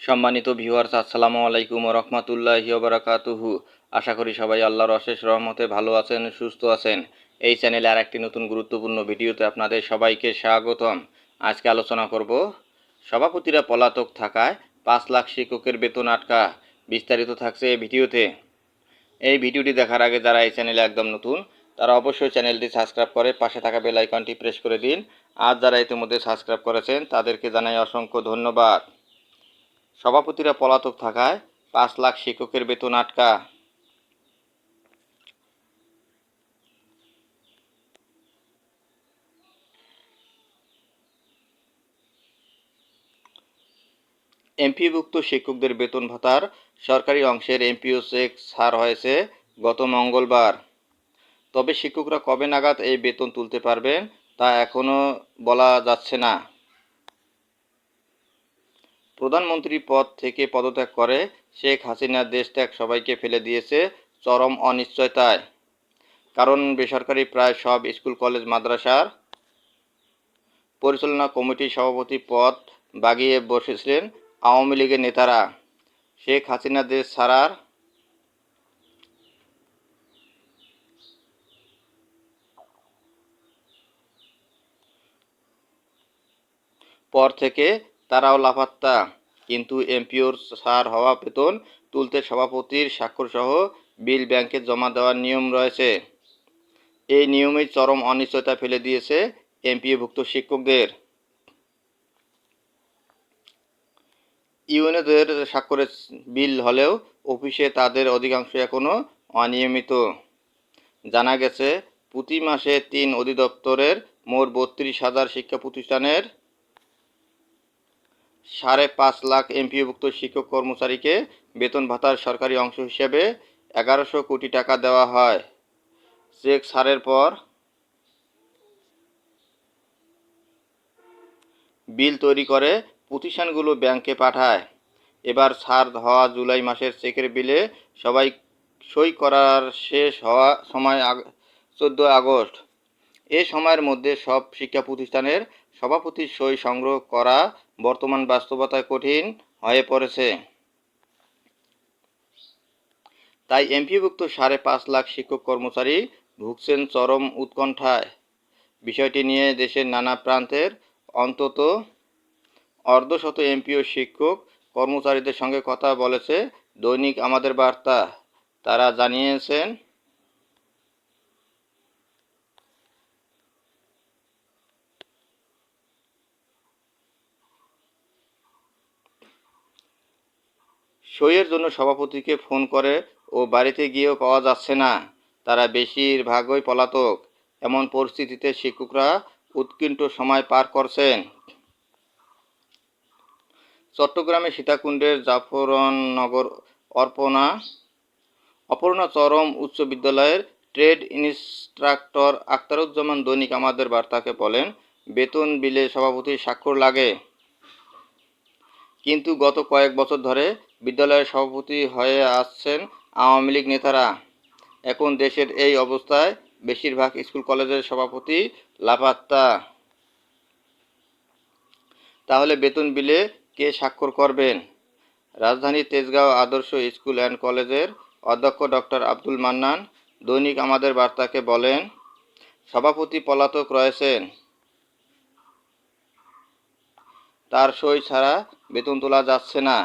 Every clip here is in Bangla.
সম্মানিত ভিউয়ার্স, আসসালামু আলাইকুম ওয়া রাহমাতুল্লাহি ওয়া বারাকাতুহু। আশা করি সবাই আল্লাহর অশেষ রহমতে ভালো আছেন, সুস্থ আছেন। এই চ্যানেলে আর একটি নতুন গুরুত্বপূর্ণ ভিডিওতে আপনাদের সবাইকে স্বাগতম। আজকে আলোচনা করব সভাপতিরা পলাতক থাকায় ৫ লাখ শিক্ষকের বেতন আটকা। বিস্তারিত থাকছে এই ভিডিওতে। এই ভিডিওটি দেখার আগে যারা এই চ্যানেলে একদম নতুন তারা অবশ্যই চ্যানেলটি সাবস্ক্রাইব করে পাশে থাকা বেল আইকনটি প্রেস করে দিন। আর যারা ইতিমধ্যে সাবস্ক্রাইব করেছেন তাদেরকে জানাই অসংখ্য ধন্যবাদ। সভাপতিরা পলাতক থাকায় ৫ লাখ শিক্ষকের বেতন আটকা। এমপিওভুক্ত শিক্ষকদের বেতন ভাতার সরকারি অংশের এমপিও চেক ছাড় হয়েছে গত মঙ্গলবার। তবে শিক্ষকরা কবে নাগাদ এই বেতন তুলতে পারবেন তা এখনও বলা যাচ্ছে না। প্রধানমন্ত্রী পদ থেকে পদত্যাগ করে শেখ হাসিনার দেশত্যাগ সবাইকে ফেলে দিয়েছে চরম অনিশ্চয়তায়। কারণ বেসরকারি প্রায় সব স্কুল, কলেজ, মাদ্রাসার পরিচালনা কমিটির সভাপতি পদ বাগিয়ে বসেছিলেন আওয়ামী লীগের নেতারা। শেখ হাসিনা দেশ ছাড়ার পর থেকে তারাও লাপাত্তা। কিন্তু এমপিওর ছাড় হওয়া বেতন তুলতে সভাপতির স্বাক্ষরসহ বিল ব্যাংকে জমা দেওয়ার নিয়ম রয়েছে। এই নিয়মেই চরম অনিশ্চয়তা ফেলে দিয়েছে এমপিওভুক্ত শিক্ষকদের। ইউনিয়নদের স্বাক্ষরের বিল হলেও অফিসে তাদের অধিকাংশ এখনও অনিয়মিত। জানা গেছে, প্রতি মাসে ৩ অধিদপ্তরের মোট ৩২,০০০ শিক্ষা প্রতিষ্ঠানের ৫.৫ লাখ এমপিওভুক্ত শিক্ষক কর্মচারীকে বেতন ভাতার সরকারি অংশ হিসেবে ১১০০ কোটি টাকা দেওয়া হয়। চেক ছাড়ের পর বিল তৈরি করে প্রতিষ্ঠানগুলো ব্যাংকে পাঠায়। এবার ছাড় হওয়া জুলাই মাসের চেকের বিলে সবাই সই করার শেষ হওয়া সময় ১৪ আগস্ট। এ সময়ের মধ্যে সব শিক্ষা প্রতিষ্ঠানের সভাপতির সই সংগ্রহ করা বর্তমান বাস্তবতায় কঠিন হয়ে পড়েছে। তাই এমপিওভুক্ত ৫.৫ লাখ শিক্ষক কর্মচারী ভুগছেন চরম উৎকণ্ঠায়। বিষয়টি নিয়ে দেশের নানা প্রান্তের অন্তত অর্ধশত এমপিও শিক্ষক কর্মচারীদের সঙ্গে কথা বলেছে দৈনিক আমাদের বার্তা। তারা জানিয়েছেন, সইয়ের জন্য সভাপতিকে ফোন করে ও বাড়িতে গিয়েও পাওয়া যাচ্ছে না। তারা বেশিরভাগই পলাতক। এমন পরিস্থিতিতে শিক্ষকরা উৎকণ্ঠ সময় পার করছেন। চট্টগ্রামের সীতাকুণ্ডের জাফরনগর অপর্ণা চরম উচ্চ বিদ্যালয়ের ট্রেড ইনস্ট্রাক্টর আখতারুজ্জামান দৈনিক আমাদের বার্তাকে বলেন, বেতন বিলে সভাপতির স্বাক্ষর লাগে। কিন্তু গত কয়েক বছর ধরে বিদ্যালয়ের সভাপতি হয়ে আসছেন আওয়ামী লীগ নেতারা। এখন দেশের এই অবস্থায় বেশিরভাগ স্কুল, কলেজের সভাপতি লাপাত্তা। তাহলে বেতন বিলে কে স্বাক্ষর করবেন? রাজধানীর তেজগাঁও আদর্শ স্কুল অ্যান্ড কলেজের অধ্যক্ষ ডক্টর আব্দুল মান্নান দৈনিক আমাদের বার্তাকে বলেন, সভাপতি পলাতক রয়েছেন। তার সই ছাড়া বেতন তোলা যাচ্ছে না।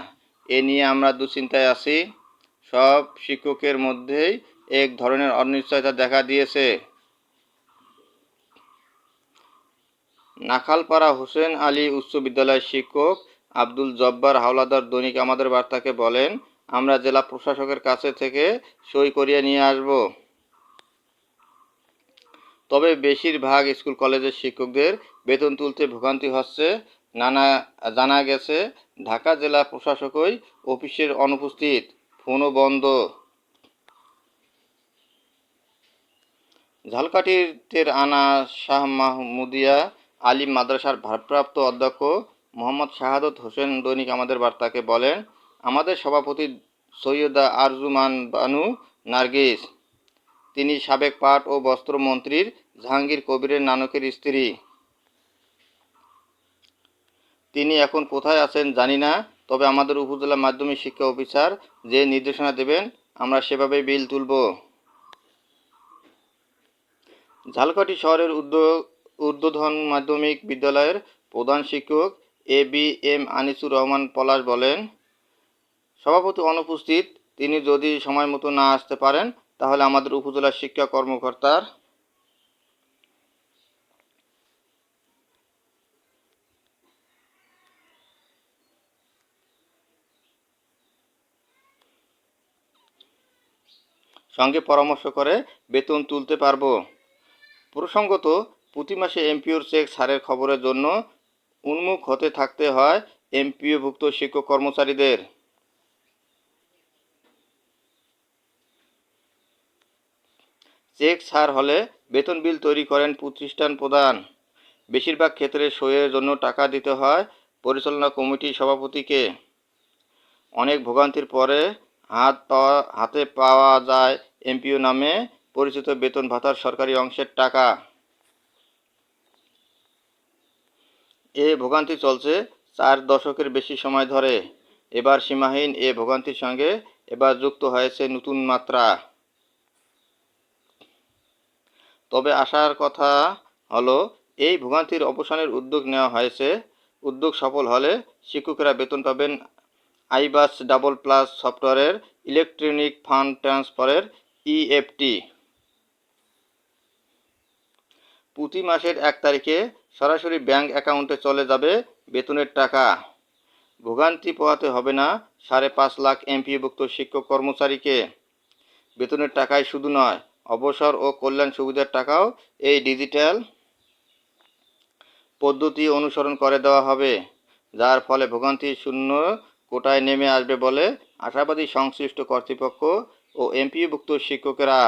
এ নিয়ে আমরা দুশ্চিন্তায় আছি। সব শিক্ষকের মধ্যেই এক ধরনের অনিশ্চয়তা দেখা দিয়েছে। নাখালপাড়া হোসেন আলী উচ্চ বিদ্যালয়ের শিক্ষক আব্দুল জব্বার হাওলাদার দৈনিক আমাদের বার্তাকে বলেন, আমরা জেলা প্রশাসকের কাছে থেকে সই করিয়ে নিয়ে আসব। তবে বেশিরভাগ স্কুল, কলেজের শিক্ষকদের বেতন তুলতে ভোগান্তি হচ্ছে। জানা গেছে, ঢাকা জেলা প্রশাসকই অফিসের অনুপস্থিত, ফোনও বন্ধ। ঝালকাঠির আনা শাহ মাহমুদিয়া আলিম মাদ্রাসার ভারপ্রাপ্ত অধ্যক্ষ মোহাম্মদ শাহাদত হোসেন দৈনিক আমাদের বার্তাকে বলেন, আমাদের সভাপতি সৈয়দা আরজুমান বানু নার্গিস। তিনি সাবেক পাট ও বস্ত্র মন্ত্রীর জাহাঙ্গীর কবিরের নানকের স্ত্রী। তিনি এখন কোথায় আছেন জানি না। তবে আমাদের উপজেলা মাধ্যমিক শিক্ষা অফিসার যে নির্দেশনা দেবেন আমরা সেভাবেই বিল তুলব। ঝালকাঠি শহরের ঊর্ধ্বধন মাধ্যমিক বিদ্যালয়ের প্রধান শিক্ষক ABM আনিসুর রহমান পলাশ বলেন, সভাপতি অনুপস্থিত, তিনি যদি সময় মতো না আসতে পারেন তাহলে আমাদের উপজেলা শিক্ষা কর্মকর্তার সঙ্গে পরামর্শ করে বেতন তুলতে পারব। প্রসঙ্গত, প্রতি মাসে এমপিওর চেক ছাড়ের খবরের জন্য উন্মুখ হতে থাকতে হয় এমপিওভুক্ত শিক্ষক কর্মচারীদের। চেক ছাড় হলে বেতন বিল তৈরি করেন প্রতিষ্ঠান প্রধান। বেশিরভাগ ক্ষেত্রে সইয়ের জন্য টাকা দিতে হয় পরিচালনা কমিটির সভাপতিকে। অনেক ভোগান্তির পরে হাতে পাওয়া যায় এমপিও নামে পরিচিত বেতন ভাতার সরকারি অংশের টাকা। এ ভোগান্তি চলছে 4 দশকের বেশি সময় ধরে। এবার সীমাহীন এ ভোগান্তির সঙ্গে এবার যুক্ত হয়েছে নতুন মাত্রা। তবে আশার কথা হলো এই ভোগান্তির অবসানের উদ্যোগ নেওয়া হয়েছে। উদ্যোগ সফল হলে শিক্ষকেরা বেতন পাবেন আইবাস ডাবল প্লাস সফটওয়্যারের ইলেকট্রনিক ফান্ড ট্রান্সফারের EFT। প্রতি মাসের 1 তারিখে সরাসরি ব্যাংক অ্যাকাউন্টে চলে যাবে বেতনের টাকা। ভোগান্তি পোহাতে হবে না 5.5 লাখ এমপিওভুক্ত শিক্ষক কর্মচারীকে। বেতনের টাকাই শুধু নয়, অবসর ও কল্যাণ সুবিধার টাকাও এই ডিজিটাল পদ্ধতি অনুসরণ করে দেওয়া হবে, যার ফলে ভোগান্তি শূন্য কোটায় নেমে আসবে বলে আশাবাদী সংশ্লিষ্ট কর্তৃপক্ষ ও এমপিওভুক্ত শিক্ষকেরা।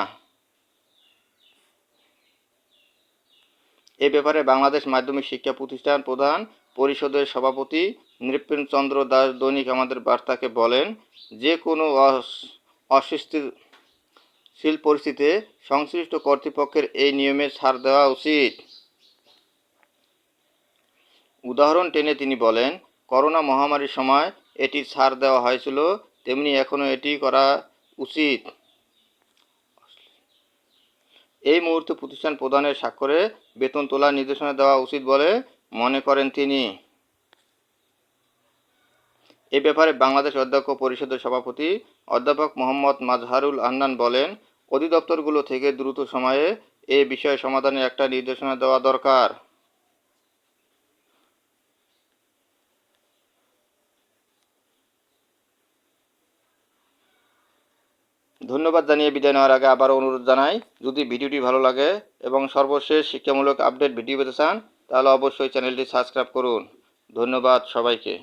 এ ব্যাপারে বাংলাদেশ মাধ্যমিক শিক্ষা প্রতিষ্ঠান প্রধান পরিষদের সভাপতি নৃপেন চন্দ্র দাস দৈনিক আমাদের বার্তাকে বলেন, যে কোনো অস্থিতিশীল পরিস্থিতিতে সংশ্লিষ্ট কর্তৃপক্ষের এই নিয়মে ছাড় দেওয়া উচিত। উদাহরণ টেনে তিনি বলেন, করোনা মহামারীর সময় এটি ছাড় দেওয়া হয়েছিল, তেমনি এখনও এটি করা উচিত। এই মুহূর্তে প্রতিষ্ঠান প্রধানের স্বাক্ষরে বেতন তোলার নির্দেশনা দেওয়া উচিত বলে মনে করেন তিনি। এ ব্যাপারে বাংলাদেশ অধ্যক্ষ পরিষদের সভাপতি অধ্যাপক মোহাম্মদ মাজহারুল আন্নান বলেন, অধিদপ্তরগুলো থেকে দ্রুত সময়ে এ বিষয়ে সমাধানের একটা নির্দেশনা দেওয়া দরকার। ধন্যবাদ জানিয়ে বিদায় নেওয়ার আগে আবারও অনুরোধ জানাই, যদি ভিডিওটি ভালো লাগে এবং সর্বশেষ শিক্ষামূলক আপডেট ভিডিও পেতে চান তাহলে অবশ্যই চ্যানেলটি সাবস্ক্রাইব করুন। ধন্যবাদ সবাইকে।